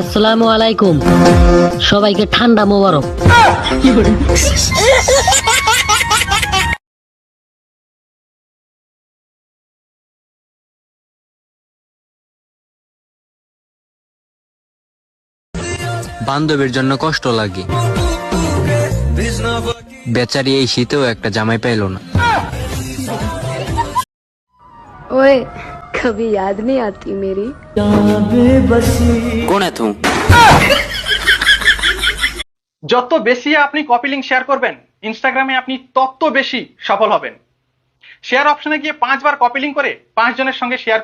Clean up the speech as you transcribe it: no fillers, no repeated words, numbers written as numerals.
আসসালামু আলাইকুম, সবাইকে ঠান্ডা মোবারক। বান্ধবীর জন্য কষ্ট লাগে, বেচারি এই শীতেও একটা জামাই পাইল না। ओए कभी याद नहीं आती मेरी। কোন এত যত বেশি আপনি কপি লিংক শেয়ার করবেন ইনস্টাগ্রামে আপনি তত বেশি সফল হবেন। শেয়ার অপশনে গিয়ে 5 বার কপি লিংক করে 5 জনের সঙ্গে শেয়ার